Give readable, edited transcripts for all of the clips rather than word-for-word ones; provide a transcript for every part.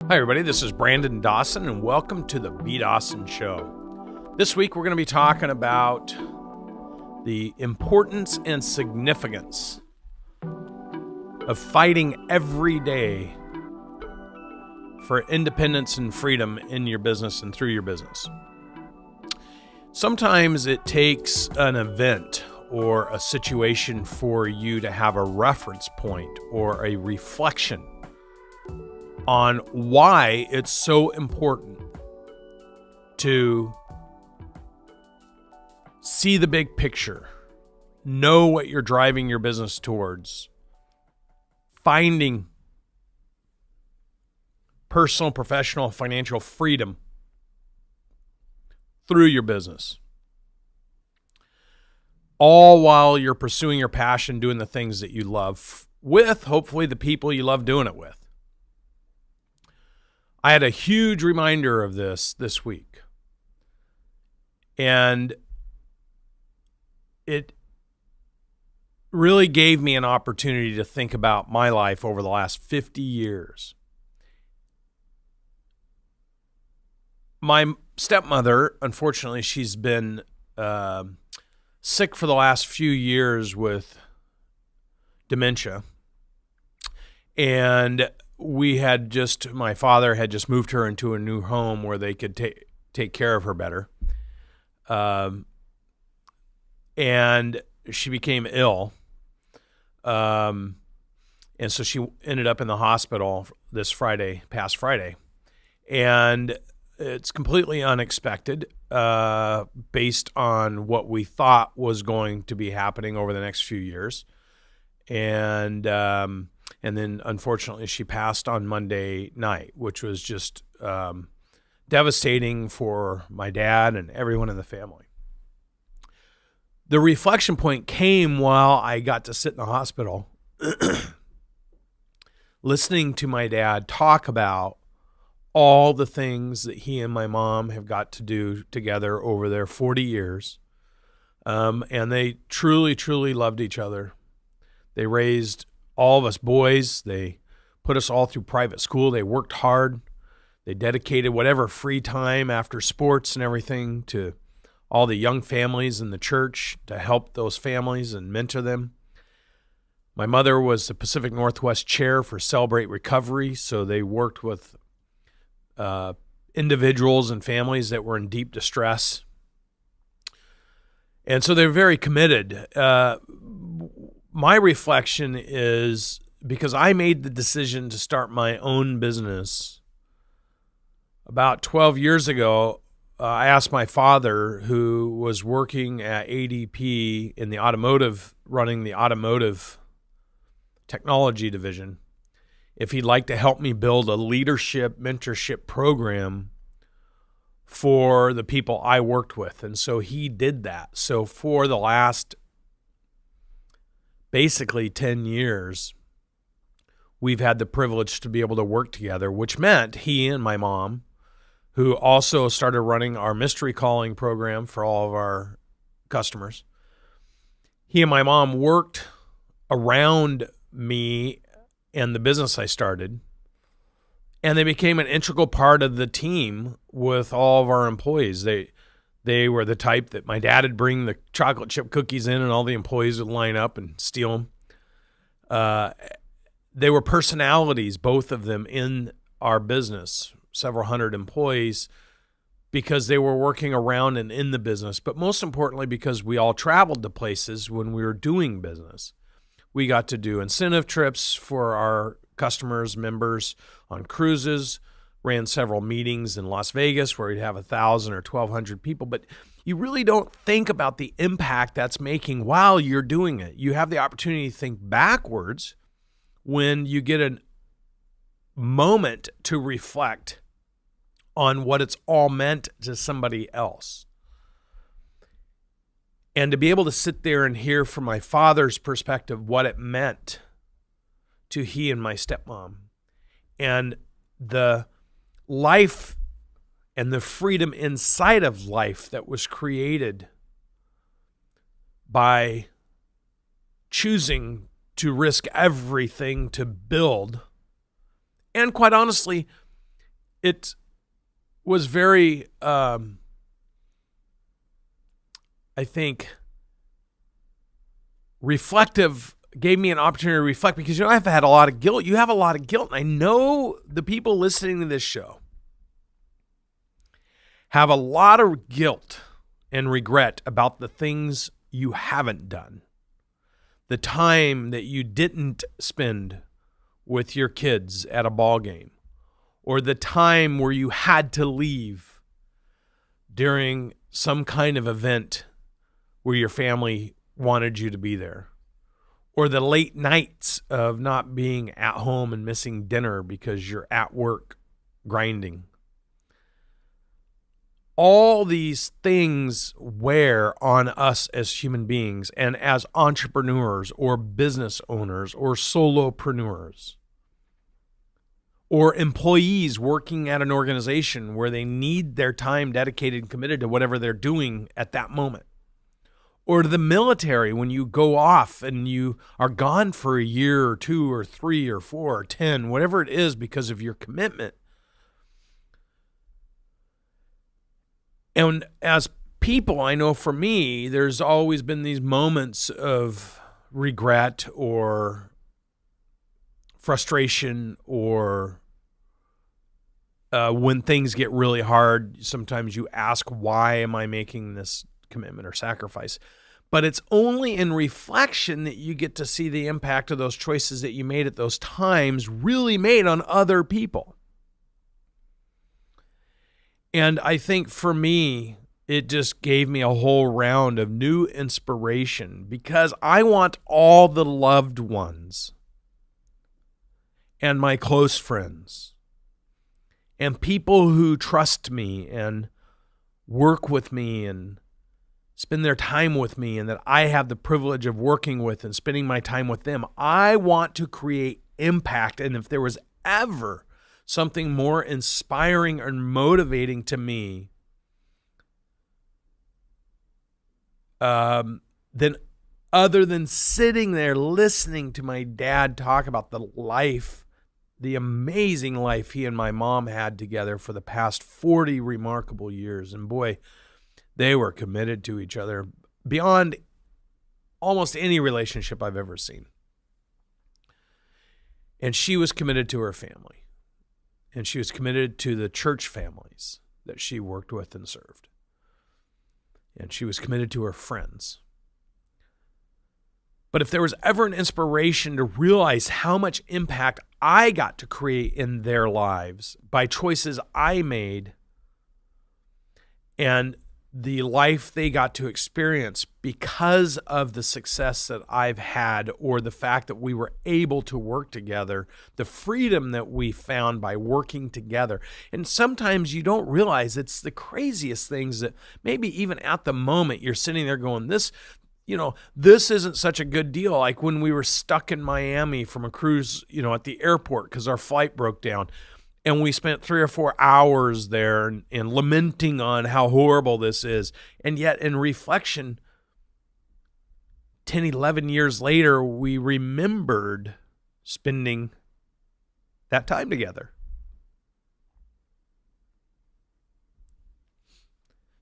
Hi, everybody. This is Brandon Dawson, and welcome to the B. Dawson Show. This week, we're going to be talking about the importance and significance of fighting every day for independence and freedom in your business and through your business. Sometimes it takes an event or a situation for you to have a reference point or a reflection on why it's so important to see the big picture, know what you're driving your business towards, finding personal, professional, financial freedom through your business, all while you're pursuing your passion, doing the things that you love with, hopefully, the people you love doing it with. I had a huge reminder of this week, and it really gave me an opportunity to think about my life over the last 50 years. My stepmother, unfortunately, she's been sick for the last few years with dementia, and my father had just moved her into a new home where they could take care of her better. And she became ill. And so she ended up in the hospital past Friday. And it's completely unexpected, based on what we thought was going to be happening over the next few years. And then, unfortunately, she passed on Monday night, which was just devastating for my dad and everyone in the family. The reflection point came while I got to sit in the hospital listening to my dad talk about all the things that he and my mom have got to do together over their 40 years. And they truly, truly loved each other. They raised all of us boys. They put us all through private school. They worked hard. They dedicated whatever free time after sports and everything to all the young families in the church to help those families and mentor them. My mother was the Pacific Northwest chair for Celebrate Recovery, so they worked with individuals and families that were in deep distress. And so they're very committed. My reflection is because I made the decision to start my own business about 12 years ago. I asked my father, who was working at ADP in the running the automotive technology division, if he'd like to help me build a leadership mentorship program for the people I worked with. And so he did that. So for the last basically 10 years, we've had the privilege to be able to work together, which meant he and my mom, who also started running our mystery calling program for all of our customers, he and my mom worked around me and the business I started, and they became an integral part of the team with all of our employees. They were the type that my dad would bring the chocolate chip cookies in and all the employees would line up and steal them. They were personalities, both of them, in our business, several hundred employees, because they were working around and in the business. But most importantly, because we all traveled to places when we were doing business. We got to do incentive trips for our customers, members on cruises, ran several meetings in Las Vegas where we'd have 1,000 or 1,200 people, but you really don't think about the impact that's making while you're doing it. You have the opportunity to think backwards when you get a moment to reflect on what it's all meant to somebody else. And to be able to sit there and hear from my father's perspective what it meant to he and my stepmom, and the life and the freedom inside of life that was created by choosing to risk everything to build, and quite honestly, it was very, I think, reflective, gave me an opportunity to reflect, because, I've had a lot of guilt. You have a lot of guilt. And I know the people listening to this show have a lot of guilt and regret about the things you haven't done, the time that you didn't spend with your kids at a ball game, or the time where you had to leave during some kind of event where your family wanted you to be there, or the late nights of not being at home and missing dinner because you're at work grinding. All these things wear on us as human beings and as entrepreneurs or business owners or solopreneurs or employees working at an organization where they need their time dedicated and committed to whatever they're doing at that moment. Or the military, when you go off and you are gone for a year or 2 or 3 or 4 or 10, whatever it is, because of your commitment. And as people, I know for me, there's always been these moments of regret or frustration, or when things get really hard, sometimes you ask, why am I making this commitment or sacrifice? But it's only in reflection that you get to see the impact of those choices that you made at those times really made on other people. And I think for me, it just gave me a whole round of new inspiration, because I want all the loved ones and my close friends and people who trust me and work with me and spend their time with me, and that I have the privilege of working with and spending my time with them. I want to create impact. And if there was ever something more inspiring and motivating to me than other than sitting there listening to my dad talk about the life, the amazing life he and my mom had together for the past 40 remarkable years. And boy, they were committed to each other beyond almost any relationship I've ever seen. And she was committed to her family. And she was committed to the church families that she worked with and served. And she was committed to her friends. But if there was ever an inspiration to realize how much impact I got to create in their lives by choices I made, and the life they got to experience because of the success that I've had, or the fact that we were able to work together, the freedom that we found by working together. And sometimes you don't realize it's the craziest things that maybe even at the moment you're sitting there going, this isn't such a good deal. Like when we were stuck in Miami from a cruise, at the airport because our flight broke down. And we spent 3 or 4 hours there and lamenting on how horrible this is. And yet in reflection, 10, 11 years later, we remembered spending that time together.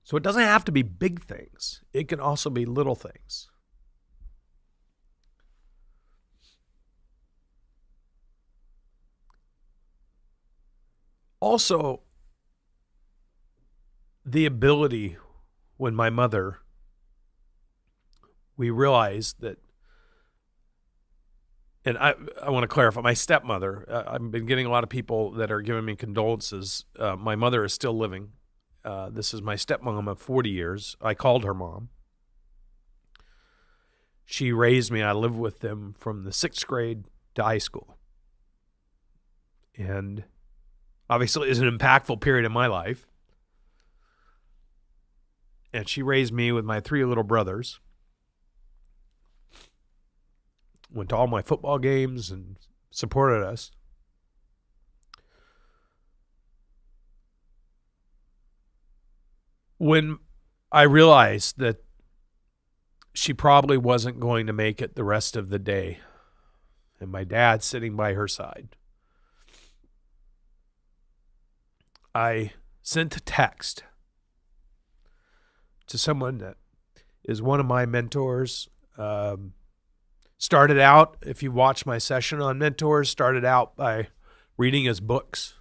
So it doesn't have to be big things. It can also be little things. Also, the ability, when my mother, we realized that, and I want to clarify, my stepmother, I've been getting a lot of people that are giving me condolences. My mother is still living. This is my stepmom of 40 years. I called her mom. She raised me. I lived with them from the 6th grade to high school. And obviously, it was an impactful period in my life. And she raised me with my 3 little brothers. Went to all my football games and supported us. When I realized that she probably wasn't going to make it the rest of the day, and my dad sitting by her side, I sent a text to someone that is one of my mentors. Started out, if you watch my session on mentors, started out by reading his books.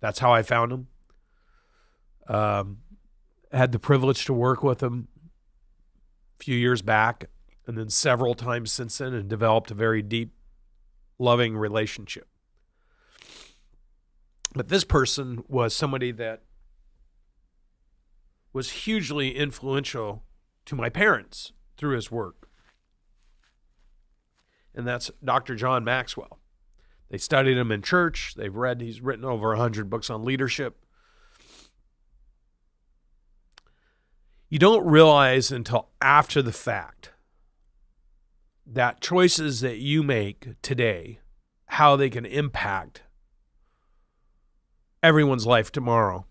That's how I found him. Had the privilege to work with him a few years back, and then several times since then, and developed a very deep, loving relationship. But this person was somebody that was hugely influential to my parents through his work. And that's Dr. John Maxwell. They studied him in church. He's written over 100 books on leadership. You don't realize until after the fact that choices that you make today, how they can impact everyone's life tomorrow.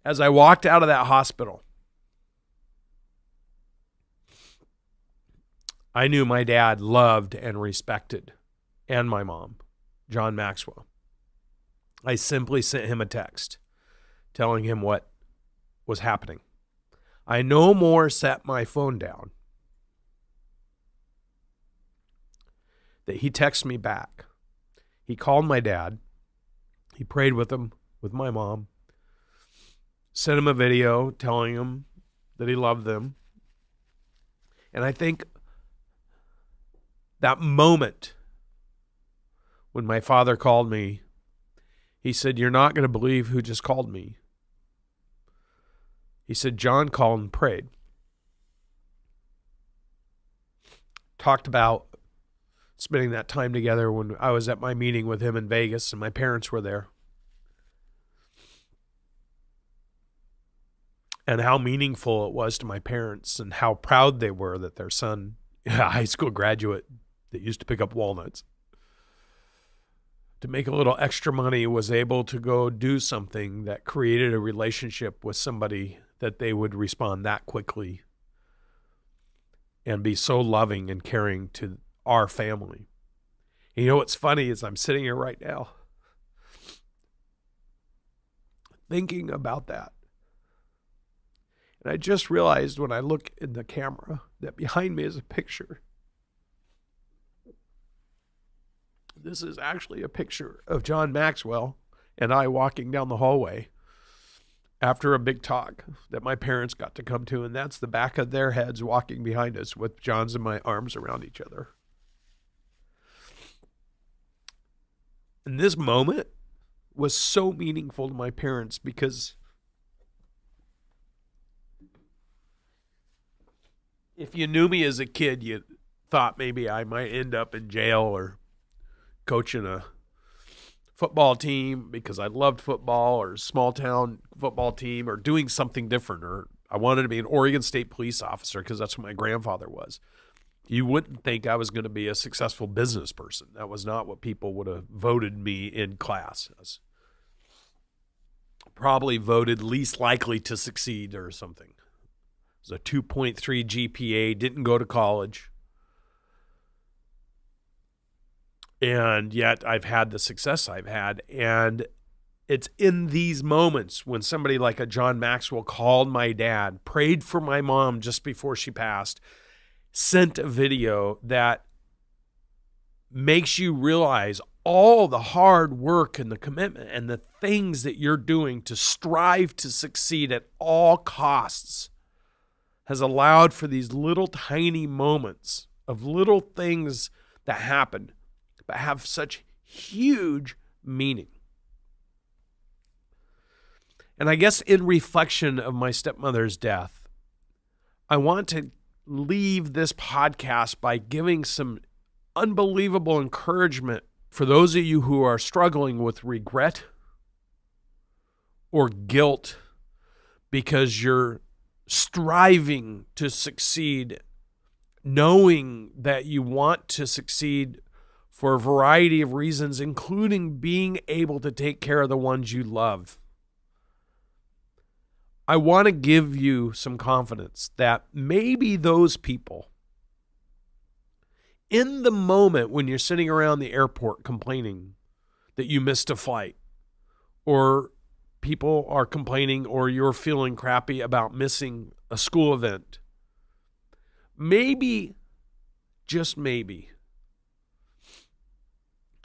As I walked out of that hospital, I knew my dad loved and respected, and my mom, John Maxwell. I simply sent him a text telling him what was happening. I no more set my phone down that he texted me back. He called my dad. He prayed with him, with my mom. Sent him a video telling him that he loved them. And I think that moment when my father called me, he said, "You're not going to believe who just called me." He said, "John called and prayed." Talked about spending that time together when I was at my meeting with him in Vegas and my parents were there. And how meaningful it was to my parents and how proud they were that their son, a high school graduate that used to pick up walnuts, to make a little extra money, was able to go do something that created a relationship with somebody that they would respond that quickly and be so loving and caring to our family. And you know what's funny is I'm sitting here right now thinking about that. And I just realized when I look in the camera that behind me is a picture. This is actually a picture of John Maxwell and I walking down the hallway after a big talk that my parents got to come to, and that's the back of their heads walking behind us with John's and my arms around each other. And this moment was so meaningful to my parents because if you knew me as a kid, you thought maybe I might end up in jail or coaching a football team because I loved football, or small town football team, or doing something different, or I wanted to be an Oregon State police officer because that's what my grandfather was. You wouldn't think I was going to be a successful business person. That was not what people would have voted me in class as. Probably voted least likely to succeed or something. It was a 2.3 GPA, didn't go to college. And yet I've had the success I've had. And it's in these moments when somebody like a John Maxwell called my dad, prayed for my mom just before she passed, sent a video that makes you realize all the hard work and the commitment and the things that you're doing to strive to succeed at all costs has allowed for these little tiny moments of little things that happen but have such huge meaning. And I guess in reflection of my stepmother's death, I want to leave this podcast by giving some unbelievable encouragement for those of you who are struggling with regret or guilt because you're striving to succeed, knowing that you want to succeed for a variety of reasons, including being able to take care of the ones you love. I want to give you some confidence that maybe those people, in the moment when you're sitting around the airport complaining that you missed a flight, or people are complaining or you're feeling crappy about missing a school event, maybe, just maybe,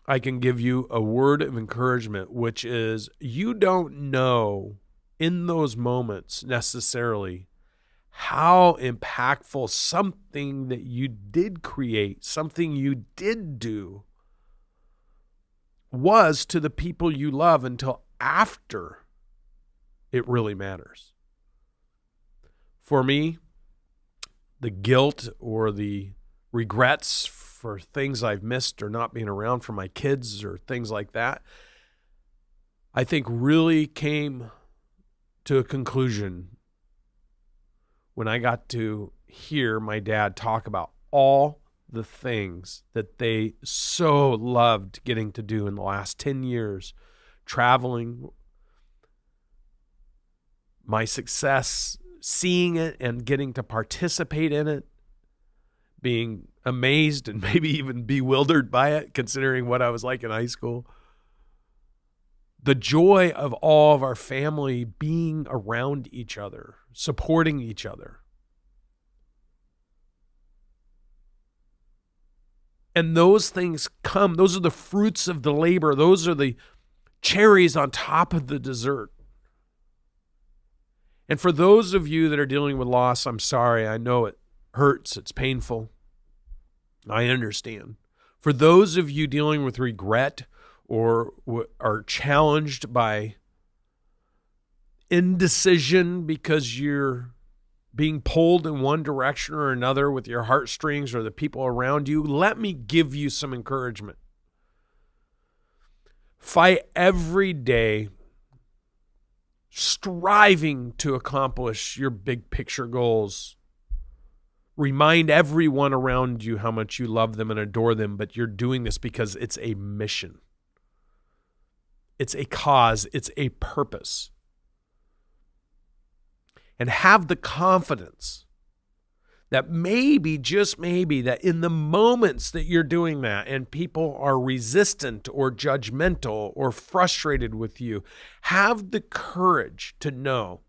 I can give you a word of encouragement, which is you don't know in those moments necessarily how impactful something that you did create, something you did do, was to the people you love until after it really matters. For me, the guilt or the regrets for things I've missed or not being around for my kids or things like that, I think really came to a conclusion when I got to hear my dad talk about all the things that they so loved getting to do in the last 10 years, traveling, my success, seeing it and getting to participate in it, being amazed and maybe even bewildered by it, considering what I was like in high school. The joy of all of our family being around each other, supporting each other. And those things come, those are the fruits of the labor. Those are the cherries on top of the dessert. And for those of you that are dealing with loss, I'm sorry. I know it hurts. It's painful. I understand. For those of you dealing with regret or are challenged by indecision because you're being pulled in one direction or another with your heartstrings or the people around you, let me give you some encouragement. Fight every day, striving to accomplish your big picture goals. Remind everyone around you how much you love them and adore them, but you're doing this because it's a mission. It's a cause. It's a purpose. And have the confidence that maybe, just maybe, that in the moments that you're doing that and people are resistant or judgmental or frustrated with you, have the courage to know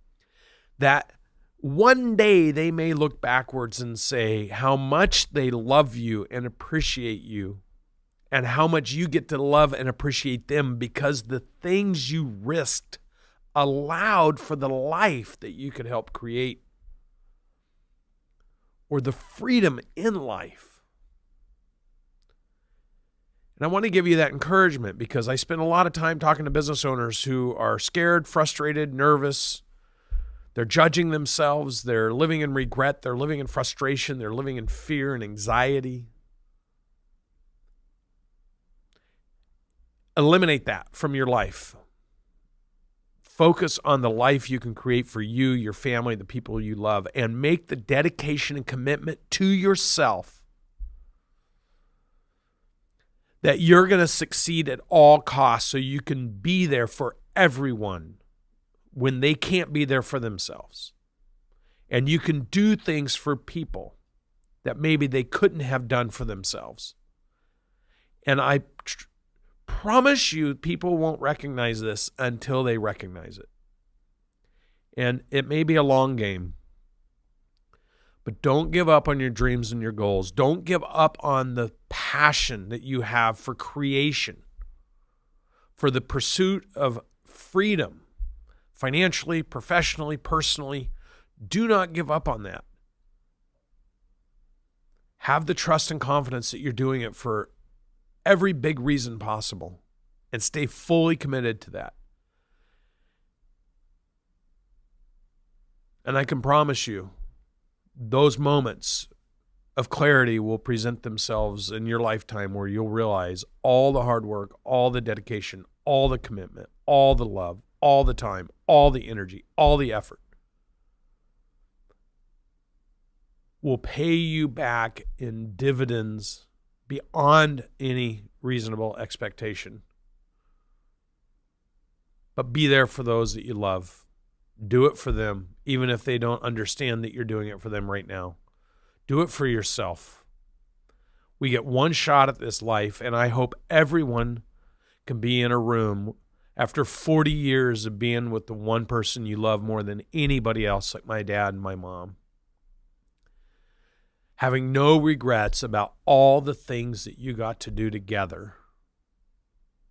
that one day they may look backwards and say how much they love you and appreciate you and how much you get to love and appreciate them because the things you risked allowed for the life that you could help create or the freedom in life. And I want to give you that encouragement because I spend a lot of time talking to business owners who are scared, frustrated, nervous. They're judging themselves. They're living in regret. They're living in frustration. They're living in fear and anxiety. Eliminate that from your life. Focus on the life you can create for you, your family, the people you love, and make the dedication and commitment to yourself that you're going to succeed at all costs so you can be there for everyone when they can't be there for themselves. And you can do things for people that maybe they couldn't have done for themselves. And I promise you people won't recognize this until they recognize it. And it may be a long game, but don't give up on your dreams and your goals. Don't give up on the passion that you have for creation, for the pursuit of freedom, financially, professionally, personally. Do not give up on that. Have the trust and confidence that you're doing it for every big reason possible and stay fully committed to that. And I can promise you, those moments of clarity will present themselves in your lifetime where you'll realize all the hard work, all the dedication, all the commitment, all the love, all the time, all the energy, all the effort will pay you back in dividends beyond any reasonable expectation. But be there for those that you love. Do it for them, even if they don't understand that you're doing it for them right now. Do it for yourself. We get one shot at this life, and I hope everyone can be in a room After 40 years of being with the one person you love more than anybody else, like my dad and my mom, having no regrets about all the things that you got to do together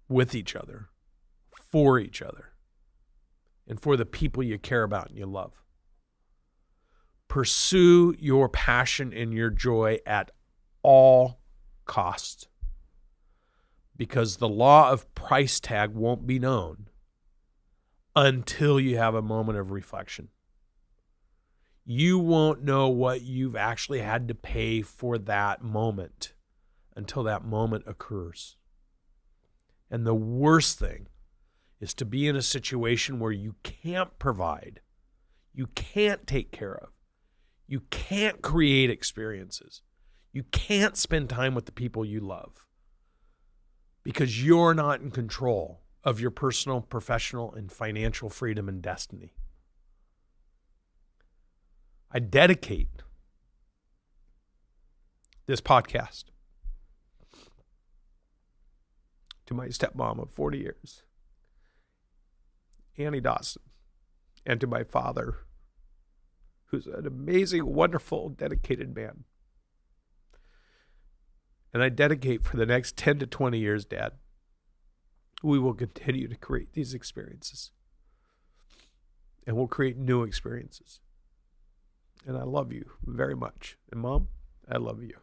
with each other, for each other, and for the people you care about and you love. Pursue your passion and your joy at all costs, because the law of price tag won't be known until you have a moment of reflection. You won't know what you've actually had to pay for that moment until that moment occurs. And the worst thing is to be in a situation where you can't provide, you can't take care of, you can't create experiences, you can't spend time with the people you love, because you're not in control of your personal, professional, and financial freedom and destiny. I dedicate this podcast to my stepmom of 40 years, Annie Dawson, and to my father, who's an amazing, wonderful, dedicated man. And I dedicate for the next 10 to 20 years, Dad, we will continue to create these experiences. And we'll create new experiences. And I love you very much. And Mom, I love you.